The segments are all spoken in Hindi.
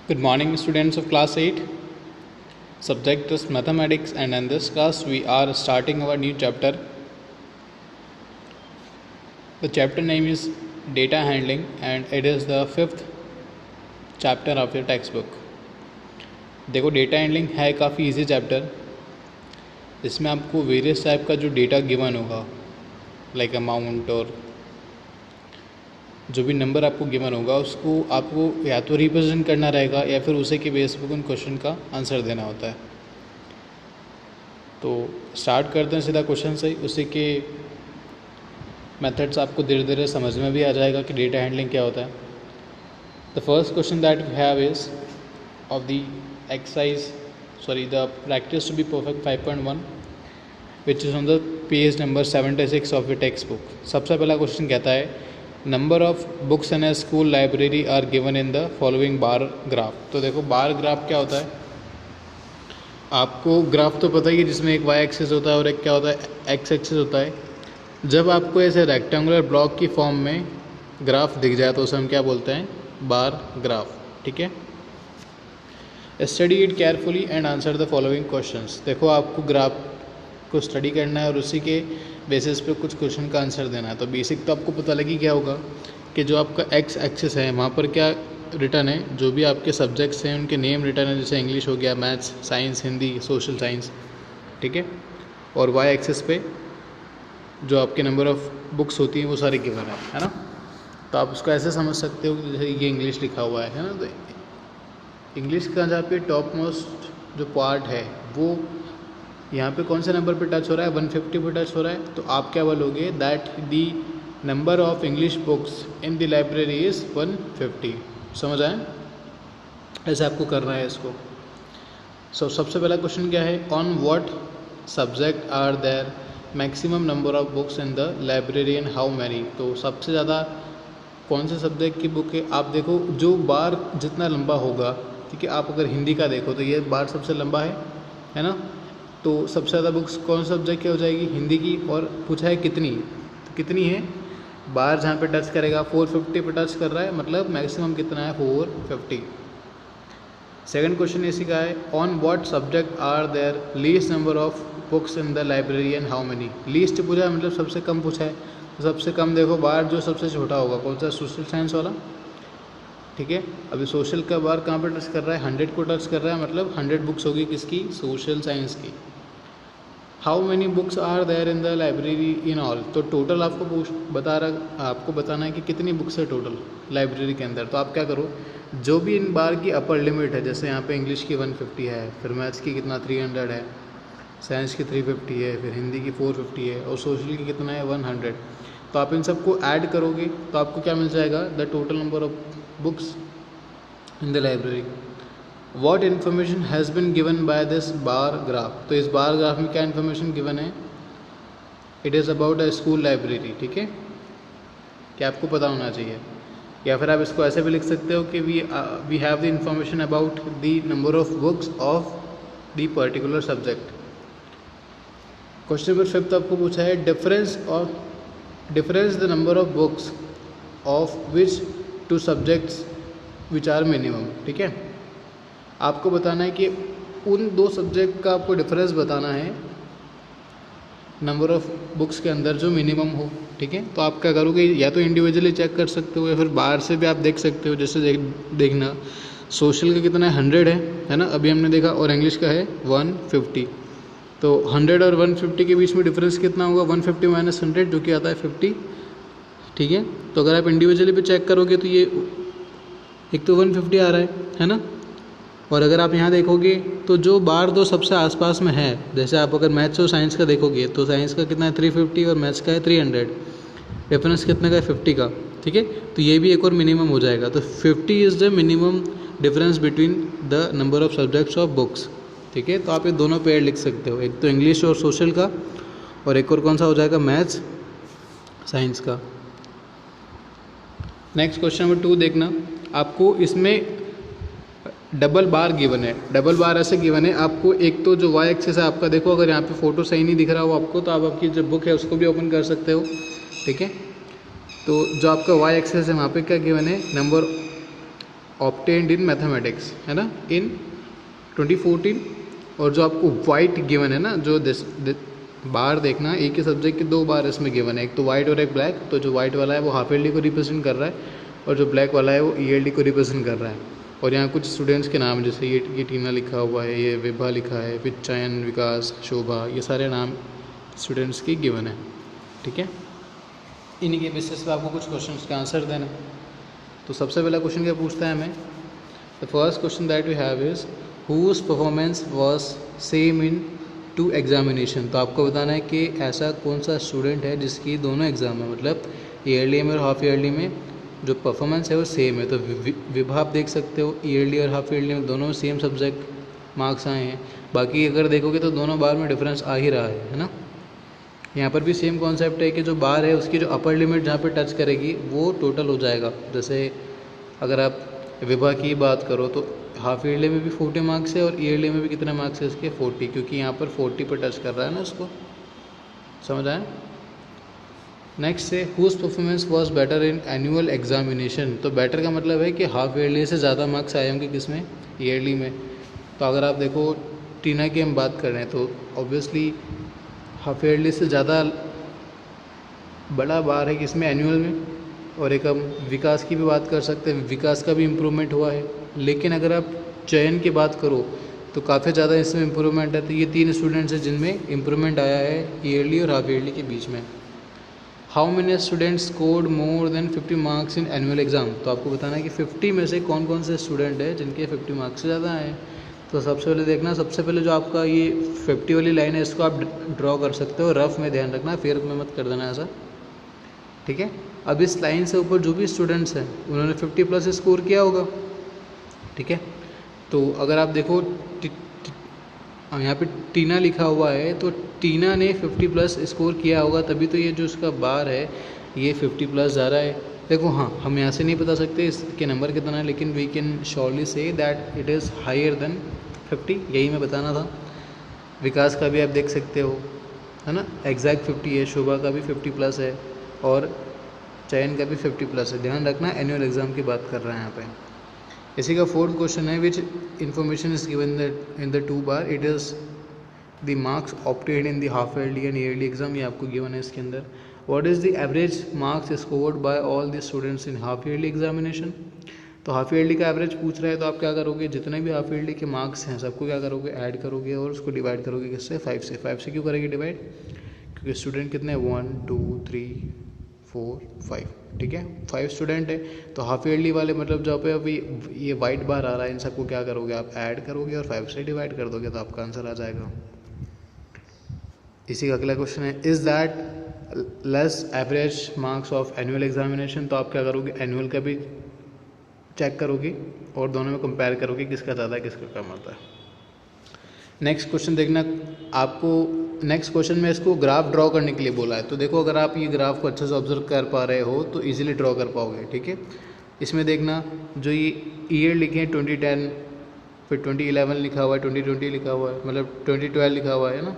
Good morning, students of class 8. Subject is mathematics, and in this class, we are starting our new chapter. The chapter name is Data Handling, and it is the 5th chapter of your textbook. देखो, डेटा हैंडलिंग है काफ़ी इजी चैप्टर. इसमें आपको वेरियस टाइप का जो डेटा गिवन होगा, लाइक अमाउंट और जो भी नंबर आपको गिवन होगा उसको आपको या तो रिप्रेजेंट करना रहेगा या फिर उसी के बेस पर उन क्वेश्चन का आंसर देना होता है. तो स्टार्ट करते हैं सीधा क्वेश्चन से. उसी के मेथड्स आपको धीरे धीरे समझ में भी आ जाएगा कि डेटा हैंडलिंग क्या होता है. The first question that we have is of the the practice to be perfect 5.1 which is on the page number 76 of the text book. सबसे पहला क्वेश्चन कहता है number of books in a school library are given in the following bar graph. तो देखो, बार ग्राफ क्या होता है. आपको ग्राफ तो पता ही है जिसमें एक वाई एक्सिस होता है और एक क्या होता है, एक्स एक्सिस होता है. जब आपको ऐसे रेक्टेंगुलर ब्लॉक की फॉर्म में ग्राफ दिख जाए तो उसे हम क्या बोलते हैं, बार ग्राफ. ठीक है. Study it carefully and answer the following questions. देखो, आपको ग्राफ को स्टडी करना है और उसी के बेसिस पे कुछ क्वेश्चन का आंसर देना है. तो बेसिक तो आपको पता लगी क्या होगा कि जो आपका एक्स एक्सिस है वहाँ पर क्या रिटर्न है, जो भी आपके सब्जेक्ट्स हैं उनके नेम रिटर्न है. जैसे इंग्लिश हो गया, maths, science, Hindi, social science. ठीक है. और वाई एक्सिस पे जो आपके नंबर ऑफ़ बुक्स होती हैं वो सारी गिवन है ना. तो आप उसको ऐसे समझ सकते हो कि जैसे ये इंग्लिश लिखा हुआ है ना. तो इंग्लिश का जहाँ पे टॉप मोस्ट जो पार्ट है वो यहाँ पे कौन से नंबर पे टच हो रहा है, 150 पे टच हो रहा है. तो आप क्या बोलोगे, that the number of English books in the library is 150. समझ आए. ऐसे आपको करना है इसको. सबसे पहला क्वेश्चन क्या है, on what subject are there maximum number of books in the library and how many. तो सबसे ज़्यादा कौन से सब्जेक्ट की बुक है. आप देखो, जो बार जितना लंबा होगा, ठीक है. आप अगर हिंदी का देखो तो ये बार सबसे लंबा है ना. तो सबसे ज़्यादा बुक्स कौन सा सब्जेक्ट की हो जाएगी, हिंदी की. और पूछा है कितनी, तो कितनी है बार जहाँ पे टच करेगा 450 पे टच कर रहा है, मतलब मैक्सिमम कितना है 450. सेकंड क्वेश्चन इसी का है, on what subject are there least number of books in the library and how many. Least पूछा है मतलब सबसे कम पूछा है. तो सबसे कम देखो, बार जो सबसे छोटा होगा कौन सा, सोशल साइंस वाला. ठीक है. अभी सोशल का बार कहाँ पे टच कर रहा है, 100 को टच कर रहा है, मतलब 100 बुक्स होगी किसकी, सोशल साइंस की. How many books are there in the library in all. तो टोटल आपको आपको बताना है कि कितनी बुक्स है टोटल लाइब्रेरी के अंदर. तो आप क्या करो, जो भी इन बार की अपर लिमिट है, जैसे यहाँ पे इंग्लिश की 150 है, फिर मैथ्स की कितना 300 है, साइंस की 350 है, फिर हिंदी की 450 है और सोशल की कितना है 100. तो आप इन सबको ऐड करोगे तो आपको क्या मिल जाएगा, the total number of books in the library. What information has been given by this bar graph. तो इस बार ग्राफ में क्या इन्फॉर्मेशन गिवन है, it is about a school library. ठीक है. क्या आपको पता होना चाहिए. या फिर आप इसको ऐसे भी लिख सकते हो कि we have the information about the number of books of the particular subject. Question number 5 आपको पूछा है difference the number of books of which two subjects which are minimum. ठीक है. आपको बताना है कि उन दो सब्जेक्ट का आपको डिफरेंस बताना है नंबर ऑफ़ बुक्स के अंदर जो मिनिमम हो. ठीक है. तो आप क्या करोगे, या तो इंडिविजुअली चेक कर सकते हो या फिर बाहर से भी आप देख सकते हो. जैसे देखना, सोशल का कितना है 100 है ना, अभी हमने देखा, और इंग्लिश का है 150. तो 100 और 150 के बीच में डिफरेंस कितना होगा, 150 माइनस 100 जो कि आता है 50. ठीक है. तो अगर आप इंडिविजुअली भी चेक करोगे तो ये एक तो 150 आ रहा है ना. और अगर आप यहाँ देखोगे तो जो बार दो सबसे आसपास में है, जैसे आप अगर मैथ्स और साइंस का देखोगे तो साइंस का कितना है 350 और मैथ्स का है 300. डिफरेंस कितने का है 50 का. ठीक है. तो ये भी एक और मिनिमम हो जाएगा. तो 50 is the minimum difference between the number of subjects of books. ठीक है. तो आप ये दोनों पेयर लिख सकते हो, एक तो इंग्लिश और सोशल का, और एक और कौन सा हो जाएगा, मैथ्स साइंस का. नेक्स्ट क्वेश्चन नंबर 2 देखना. आपको इसमें डबल बार गिवन है. डबल बार ऐसे गिवन है आपको, एक तो जो वाई एक्सिस है आपका, देखो अगर यहाँ पे फोटो सही नहीं दिख रहा हो आपको तो आप आपकी जो बुक है उसको भी ओपन कर सकते हो. ठीक है. तो जो आपका वाई एक्सिस है वहाँ पे क्या गिवन है, नंबर ऑब्टेन्ड इन मैथमेटिक्स, है ना, इन 2014। और जो आपको वाइट गिवन है ना, जो बार देखना, एक ही सब्जेक्ट के 2 बार इसमें गिवन है, एक तो वाइट और एक ब्लैक। तो जो वाइट वाला है वो हाफ ईयरली को रिप्रेजेंट कर रहा है और जो ब्लैक वाला है वो ईयरली को रिप्रेजेंट कर रहा है। और यहाँ कुछ स्टूडेंट्स के नाम, जैसे ये टीना लिखा हुआ है, ये विभा लिखा है, फिर चयन, विकास, शोभा, ये सारे नाम स्टूडेंट्स की गिवन है, ठीक है। इन्हीं के बेसिस पे आपको कुछ क्वेश्चंस का आंसर देना। तो सबसे पहला क्वेश्चन क्या पूछता है हमें, the first question that we have is whose performance was same in 2 examination. तो आपको बताना है कि ऐसा कौन सा स्टूडेंट है जिसकी दोनों एग्जाम में, मतलब ईयरली में और हाफ ईयरली में जो परफॉर्मेंस है वो सेम है। तो विभा आप देख सकते हो, ईयरली और हाफ ईयरली में दोनों सेम सब्जेक्ट मार्क्स आए हैं। बाकी अगर देखोगे तो दोनों बार में डिफरेंस आ ही रहा है ना। यहाँ पर भी सेम कॉन्सेप्ट है कि जो बार है उसकी जो अपर लिमिट जहाँ पे टच करेगी वो टोटल हो जाएगा। जैसे अगर आप विभा की बात करो तो हाफ ईयरली में भी 40 मार्क्स है और ईयरली में भी कितने मार्क्स है इसके, 40, क्योंकि यहाँ पर 40 पर टच कर रहा है ना उसको, समझ आया। नेक्स्ट है whose performance was better in annual examination. तो बेटर का मतलब है कि हाफ ईयरली से ज़्यादा मार्क्स आए होंगे किसमें, ईयरली में। तो अगर आप देखो टीना की हम बात कर रहे हैं तो ऑब्वियसली हाफ ईयरली से ज़्यादा बड़ा बार है किसमें, एनुअल में। और एक हम विकास की भी बात कर सकते हैं, विकास का भी इम्प्रूवमेंट हुआ है। लेकिन अगर आप चयन की बात करो तो काफ़ी ज़्यादा इसमें इम्प्रूवमेंट है। तो ये 3 स्टूडेंट्स हैं जिनमें इम्प्रूवमेंट आया है ईयरली और हाफ ईयरली के बीच में। How many students scored more than 50 marks in annual exam. तो आपको बताना है कि 50 में से कौन कौन से स्टूडेंट हैं जिनके 50 मार्क्स से ज़्यादा आए। तो सबसे पहले देखना, सबसे पहले जो आपका ये 50 वाली लाइन है इसको आप ड्रॉ कर सकते हो, रफ में ध्यान रखना, फिर में मत कर देना ऐसा, ठीक है। अब इस लाइन से ऊपर जो भी स्टूडेंट्स हैं उन्होंने 50 प्लस स्कोर किया होगा, ठीक है। तो अगर आप देखो यहाँ पे टीना लिखा हुआ है तो टीना ने 50 प्लस स्कोर किया होगा, तभी तो ये जो उसका बार है ये 50 प्लस जा रहा है। देखो हाँ, हम यहाँ से नहीं बता सकते इसके नंबर कितना है, लेकिन we can surely say that it is higher than 50, यही मैं बताना था। विकास का भी आप देख सकते हो, है ना, एग्जैक्ट 50 है, शोभा का भी 50 प्लस है और चयन का भी 50 प्लस है। ध्यान रखना एनुअल एग्ज़ाम की बात कर रहे हैं यहाँ पे। इसी का 4th क्वेश्चन है विच information is given in the 2 bar, it is the marks obtained in the half yearly and yearly exam, ये आपको गिवन है इसके अंदर। What is the average marks scored by all the students in half yearly examination. तो हाफ ईयरली का एवरेज पूछ रहा है, तो आप क्या करोगे, जितने भी हाफ ईयरली के मार्क्स हैं सबको क्या करोगे, ऐड करोगे और उसको डिवाइड करोगे किससे, 5 से। 5 से क्यों करेंगे डिवाइड, क्योंकि स्टूडेंट कितने हैं, 1 2 3 4 5, ठीक है, 5 स्टूडेंट है। तो हाफ ईयरली वाले मतलब जहाँ पे अभी ये वाइट बार आ रहा है इन सबको क्या करोगे आप, ऐड करोगे और 5 से डिवाइड कर दोगे तो आपका आंसर आ जाएगा। इसी का अगला क्वेश्चन है is that less average marks of annual examination. तो आप क्या करोगे, एनुअल का भी चेक करोगे और दोनों में कंपेयर करोगे किसका ज़्यादा है किसका कम आता है। नेक्स्ट क्वेश्चन देखना, आपको नेक्स्ट क्वेश्चन में इसको ग्राफ ड्रॉ करने के लिए बोला है। तो देखो अगर आप ये ग्राफ को अच्छे से ऑब्जर्व कर पा रहे हो तो इजीली ड्रॉ कर पाओगे, ठीक है। इसमें देखना जो ये ईयर लिखे हैं 2010, फिर 2011 लिखा हुआ है, 2020 लिखा हुआ है, मतलब 2012 लिखा हुआ है ना।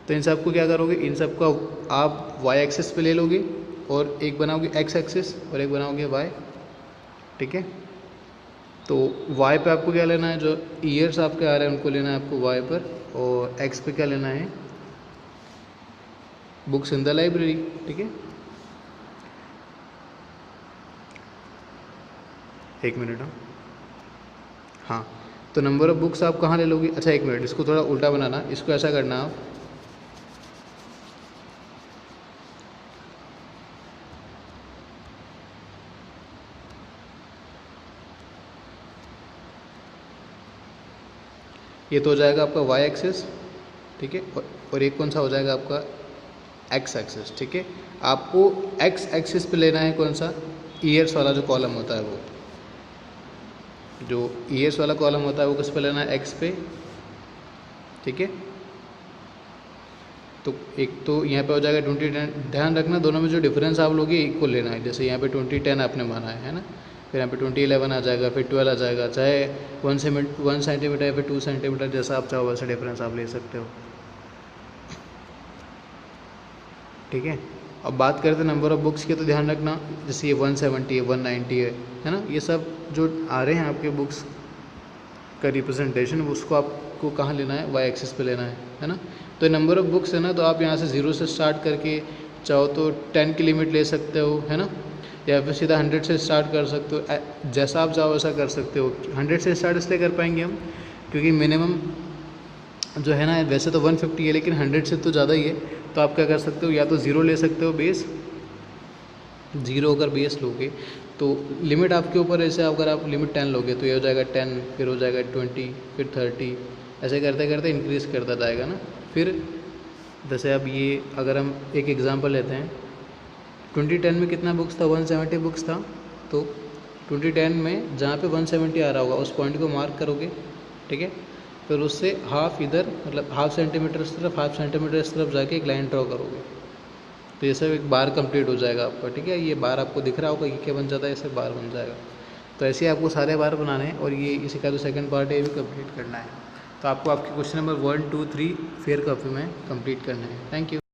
तो इन सबको क्या करोगे, इन सबका आप वाई एक्सिस पे ले लोगे और एक बनाओगे एक्स एक्सिस और एक बनाओगे वाई, ठीक है। तो वाई पे आपको क्या लेना है, जो ईयर्स आपके आ रहे हैं उनको लेना है आपको वाई पर, और एक्स पे क्या लेना है, बुक्स इन द लाइब्रेरी, ठीक है। एक मिनट, हाँ, तो नंबर ऑफ बुक्स आप कहाँ ले लोगे, अच्छा एक मिनट, इसको थोड़ा उल्टा बनाना, इसको ऐसा करना आप, ये तो हो जाएगा आपका वाई एक्सिस, ठीक है, और एक कौन सा हो जाएगा आपका एक्स एक्सिस, ठीक है। आपको एक्स एक्सिस पे लेना है कौन सा, ईयर्स वाला जो कॉलम होता है वो, जो ईयर्स वाला कॉलम होता है वो किस पे लेना है, एक्स पे, ठीक है। तो एक तो यहाँ पे हो जाएगा 2010, ध्यान रखना दोनों में जो डिफरेंस आप लोगे एक को लेना है। जैसे यहाँ पे 2010 आपने माना है ना, फिर यहाँ पे 2011 आ जाएगा, फिर 12 आ जाएगा, चाहे 1 सेंटीमीटर या फिर 2 सेंटीमीटर, जैसा आप चाहो वैसा डिफरेंस आप ले सकते हो, ठीक है। अब बात करते हैं नंबर ऑफ़ बुक्स की, तो ध्यान रखना जैसे ये 170 है, 190 है ना, ये सब जो आ रहे हैं आपके बुक्स का रिप्रेजेंटेशन, उसको आपको कहाँ लेना है, वाई एक्सिस पे लेना है ना। तो नंबर ऑफ़ बुक्स है ना, तो आप यहाँ से 0 से स्टार्ट करके चाहो तो 10 की लिमिट ले सकते हो, है ना, या फिर सीधा 100 से स्टार्ट कर सकते हो, जैसा आप चाहो वैसा कर सकते हो। 100 से स्टार्ट इसलिए कर पाएंगे हम क्योंकि मिनिमम जो है ना, वैसे तो 150 है लेकिन 100 से तो ज़्यादा ही है। तो आप क्या कर सकते हो, या तो 0 ले सकते हो बेस, 0 अगर बेस लोगे तो लिमिट आपके ऊपर, ऐसे अगर आप लिमिट 10 लोगे तो ये हो जाएगा 10, फिर हो जाएगा 20, फिर 30, ऐसे करते करते इंक्रीज़ करता जाएगा ना। फिर जैसे अब ये अगर हम एक एग्ज़ाम्पल लेते हैं, 2010 में कितना बुक्स था, 170 बुक्स था। तो 2010 में जहाँ पे 170 आ रहा होगा उस पॉइंट को मार्क करोगे, ठीक है, फिर उससे हाफ इधर, मतलब हाफ सेंटीमीटर इस तरफ, हाफ सेंटीमीटर इस तरफ जाके एक लाइन ड्रॉ करोगे, तो ये सब एक बार कंप्लीट हो जाएगा आपका, ठीक है। ये बार आपको दिख रहा होगा, ये क्या बन जाता है, ऐसे बार बन जाएगा। तो ऐसे ही आपको सारे बार बनाने हैं और ये इसी का जो सेकंड पार्ट है ये भी कंप्लीट करना है। तो आपको आपके क्वेश्चन नंबर 1, 2, 3 फेयर कॉपी में कंप्लीट करना है। Thank you.